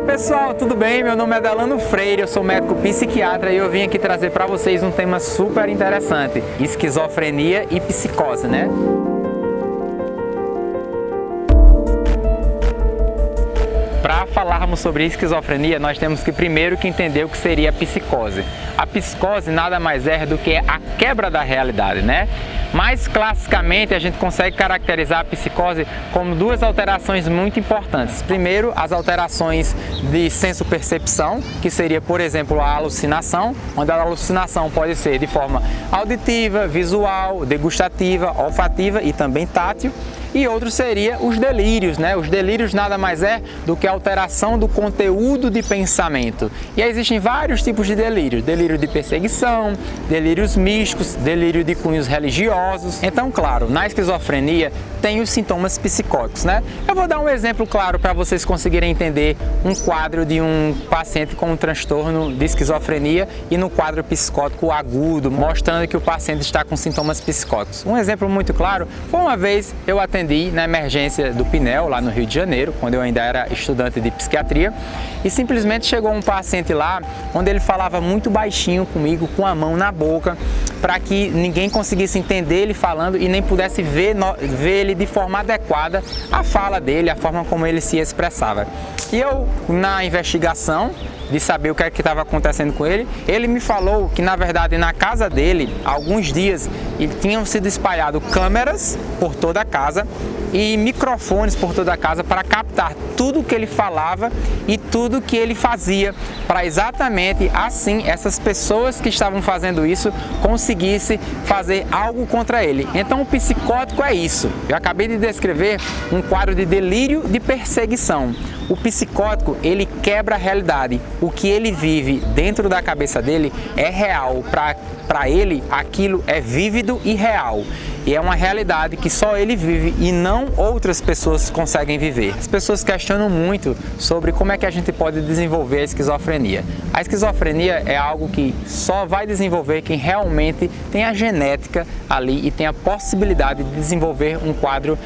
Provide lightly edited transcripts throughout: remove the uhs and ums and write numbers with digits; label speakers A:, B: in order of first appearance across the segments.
A: Pessoal, tudo bem? Meu nome é Delano Freire, eu sou médico psiquiatra e eu vim aqui trazer para vocês um tema super interessante: esquizofrenia e psicose, né? Para falarmos sobre esquizofrenia, nós temos que primeiro entender o que seria a psicose. A psicose nada mais é do que a quebra da realidade, né? Mais classicamente, a gente consegue caracterizar a psicose como duas alterações muito importantes. Primeiro, as alterações de senso-percepção, que seria, por exemplo, a alucinação, onde a alucinação pode ser de forma auditiva, visual, degustativa, olfativa e também tátil. E outro seria os delírios, né? Os delírios nada mais é do que a alteração do conteúdo de pensamento. E aí existem vários tipos de delírios: delírio de perseguição, delírios místicos, delírio de cunhos religiosos. Então, claro, na esquizofrenia tem os sintomas psicóticos, né? Eu vou dar um exemplo claro para vocês conseguirem entender um quadro de um paciente com um transtorno de esquizofrenia e no quadro psicótico agudo, mostrando que o paciente está com sintomas psicóticos. Um exemplo muito claro foi uma vez eu atendi na emergência do Pinel, lá no Rio de Janeiro, quando eu ainda era estudante de psiquiatria, e simplesmente chegou um paciente lá, onde ele falava muito baixinho comigo, com a mão na boca, para que ninguém conseguisse entender ele falando e nem pudesse ver ele de forma adequada, a fala dele, a forma como ele se expressava. E eu, na investigação de saber o que é que estava acontecendo com ele, ele me falou que, na verdade, na casa dele, há alguns dias, tinham sido espalhadas câmeras por toda a casa e microfones por toda a casa para captar tudo o que ele falava e tudo o que ele fazia, para exatamente assim essas pessoas que estavam fazendo isso conseguissem fazer algo contra ele. Então o psicótico é isso. Eu acabei de descrever um quadro de delírio de perseguição. O psicótico, ele quebra a realidade. O que ele vive dentro da cabeça dele é real. Para ele, aquilo é vívido e real. E é uma realidade que só ele vive e não outras pessoas conseguem viver. As pessoas questionam muito sobre como é que a gente pode desenvolver a esquizofrenia. A esquizofrenia é algo que só vai desenvolver quem realmente tem a genética ali e tem a possibilidade de desenvolver um quadro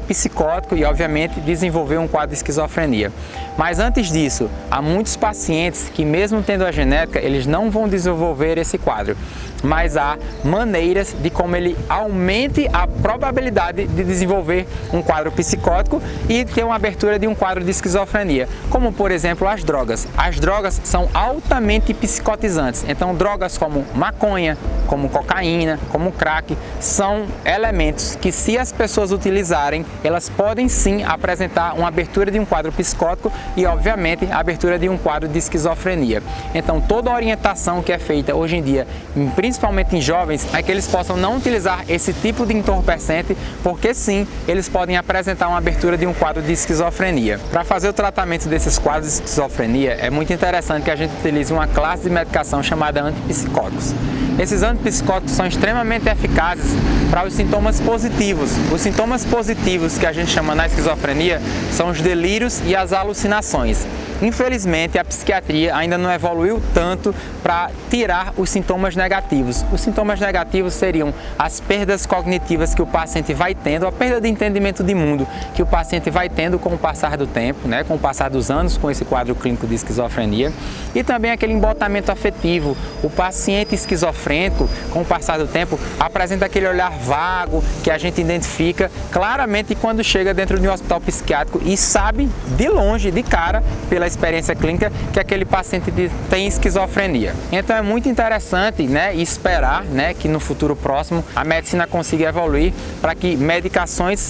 A: psicótico e, obviamente, desenvolver um quadro de esquizofrenia. Mas antes disso, há muitos pacientes que, mesmo tendo a genética, eles não vão desenvolver esse quadro. Mas há maneiras de como ele aumente a probabilidade de desenvolver um quadro psicótico e ter uma abertura de um quadro de esquizofrenia, como, por exemplo, as drogas. As drogas são altamente psicotizantes, então drogas como maconha, como cocaína, como crack, são elementos que, se as pessoas utilizarem, elas podem sim apresentar uma abertura de um quadro psicótico e, obviamente, a abertura de um quadro de esquizofrenia. Então, toda a orientação que é feita hoje em dia, principalmente em jovens, é que eles possam não utilizar esse tipo de entorpecente, porque sim, eles podem apresentar uma abertura de um quadro de esquizofrenia. Para fazer o tratamento desses quadros de esquizofrenia, é muito interessante que a gente utilize uma classe de medicação chamada antipsicóticos. Esses antipsicóticos são extremamente eficazes para os sintomas positivos. Os sintomas positivos que a gente chama na esquizofrenia são os delírios e as alucinações. Infelizmente, a psiquiatria ainda não evoluiu tanto para tirar os sintomas negativos. Os sintomas negativos seriam as perdas cognitivas que o paciente vai tendo, a perda de entendimento de mundo que o paciente vai tendo com o passar do tempo, né, com o passar dos anos com esse quadro clínico de esquizofrenia, e também aquele embotamento afetivo. O paciente esquizofrênico, com o passar do tempo, apresenta aquele olhar vago que a gente identifica claramente quando chega dentro de um hospital psiquiátrico e sabe de longe, de cara, pela experiência clínica, que aquele paciente tem esquizofrenia. Então é muito interessante, né, esperar, né, que no futuro próximo a medicina consiga evoluir para que medicações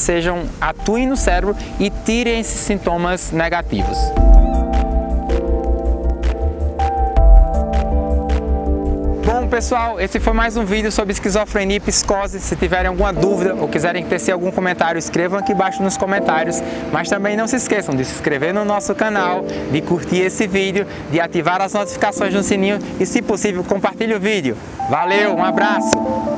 A: atuem no cérebro e tirem esses sintomas negativos. Bom, pessoal, esse foi mais um vídeo sobre esquizofrenia e psicose. Se tiverem alguma dúvida ou quiserem tecer algum comentário, escrevam aqui embaixo nos comentários. Mas também não se esqueçam de se inscrever no nosso canal, de curtir esse vídeo, de ativar as notificações no sininho e, se possível, compartilhe o vídeo. Valeu, um abraço!